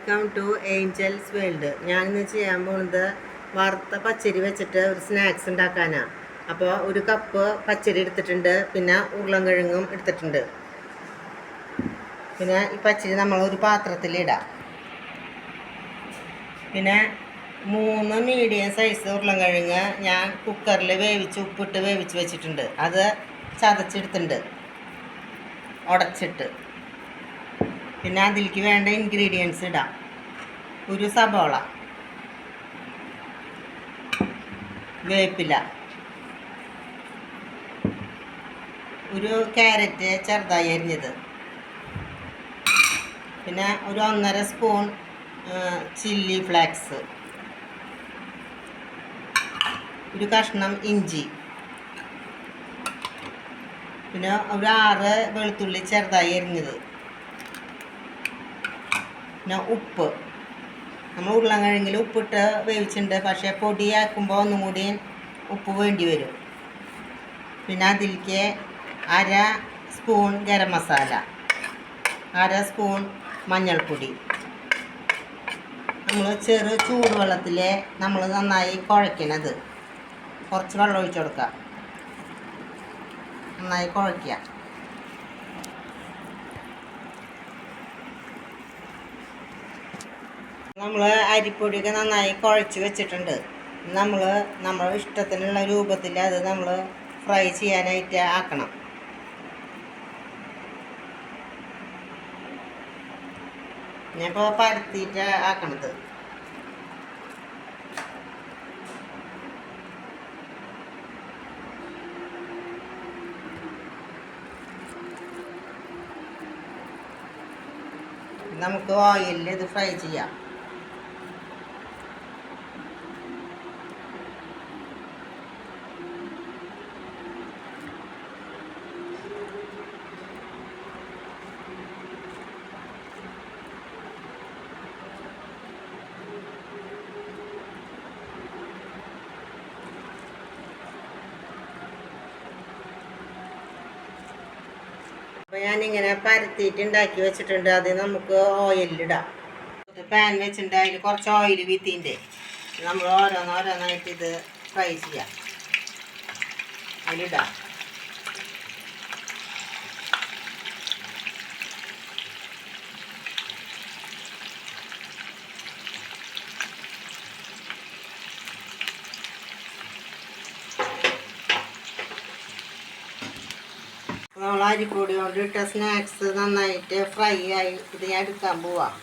Welcome to Angeles world. ഞാനിന്ന് ചെയ്യാൻ പോകുന്നത് വറുത്ത പച്ചരി വെച്ചിട്ട് ഒരു സ്നാക്സ് ഉണ്ടാക്കാനാണ്. അപ്പോൾ ഒരു കപ്പ് പച്ചരി എടുത്തിട്ടുണ്ട്, പിന്നെ ഉരുളൻകിഴങ്ങും എടുത്തിട്ടുണ്ട്. പിന്നെ ഈ പച്ചരി നമ്മൾ ഒരു പാത്രത്തിലിടാം. പിന്നെ 3 മീഡിയം സൈസ് ഉരുളൻകിഴങ്ങ് ഞാൻ കുക്കറിൽ ഉപ്പിട്ട് വേവിച്ച് വെച്ചിട്ടുണ്ട്. അത് ചതച്ചെടുത്തിട്ടുണ്ട് ഉടച്ചിട്ട്. പിന്നെ അതിലേക്ക് വേണ്ട ഇൻഗ്രീഡിയൻസ് ഇടാം. ഒരു സബോള, വേപ്പില, ഒരു ക്യാരറ്റ് ചെറുതായി അരിഞ്ഞത്, പിന്നെ ഒരു 1.5 സ്പൂൺ ചില്ലി ഫ്ലേക്സ്, ഒരു കഷ്ണം ഇഞ്ചി, പിന്നെ ഒരു 6 വെളുത്തുള്ളി ചെറുതായി അരിഞ്ഞത്, പിന്നെ ഉപ്പ്. നമ്മൾ ഉരുളൻകിഴങ്ങിൽ ഉപ്പിട്ട് വേവിച്ചിട്ടുണ്ട്, പക്ഷേ പൊടിയാക്കുമ്പോൾ ഒന്നും കൂടി ഉപ്പ് വേണ്ടി വരും. പിന്നെ അതിലേക്ക് 1/2 സ്പൂൺ ഗരം മസാല, 1/2 സ്പൂൺ മഞ്ഞൾപ്പൊടി. നമ്മൾ ചെറു ചൂടുവെള്ളത്തിൽ നമ്മൾ നന്നായി കുഴയ്ക്കണത്. കുറച്ച് വെള്ളം ഒഴിച്ചു കൊടുക്കുക, നന്നായി കുഴയ്ക്കുക. നമ്മൾ അരിപ്പൊടിയൊക്കെ നന്നായി കുഴച്ച് വെച്ചിട്ടുണ്ട്. നമ്മൾ ഇഷ്ടത്തിനുള്ള രൂപത്തിൽ അത് നമ്മൾ ഫ്രൈ ചെയ്യാനായിട്ട് ആക്കണം. ഞാനിപ്പോൾ പരത്തിയിട്ട് ആക്കണത്. നമുക്ക് ഓയിലിൽ ഇത് ഫ്രൈ ചെയ്യാം. അപ്പോൾ ഞാനിങ്ങനെ പരത്തിയിട്ട് ഉണ്ടാക്കി വെച്ചിട്ടുണ്ട്. അത് നമുക്ക് ഓയിലിടാം. പാൻ വെച്ചിട്ടുണ്ട്, അതിൽ കുറച്ച് ഓയിൽ വീത്തിൻ്റെ നമ്മൾ ഓരോന്നോരോന്നായിട്ട് ഇത് ഫ്രൈ ചെയ്യാം. അതിലിടാം. നമ്മൾ അരിപ്പൊടി കൊണ്ട് ഇട്ട സ്നാക്സ് നന്നായിട്ട് ഫ്രൈ ആയി ഇത് ഞാൻ എടുക്കാൻ പോവാം.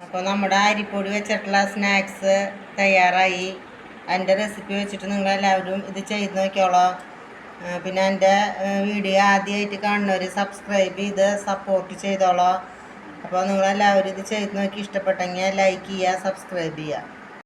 അപ്പോൾ നമ്മുടെ അരിപ്പൊടി വെച്ചിട്ടുള്ള സ്നാക്സ് തയ്യാറായി. എൻ്റെ റെസിപ്പി വെച്ചിട്ട് നിങ്ങളെല്ലാവരും ഇത് ചെയ്ത് നോക്കിയോളൂ. പിന്നെ എൻ്റെ വീഡിയോ ആദ്യമായിട്ട് കാണുന്നവർ സബ്സ്ക്രൈബ് ചെയ്ത് സപ്പോർട്ട് ചെയ്തോളൂ. അപ്പോൾ നിങ്ങളെല്ലാവരും ഇത് ചെയ്ത് നോക്കി ഇഷ്ടപ്പെട്ടെങ്കിൽ ലൈക്ക് ചെയ്യുക, സബ്സ്ക്രൈബ് ചെയ്യുക.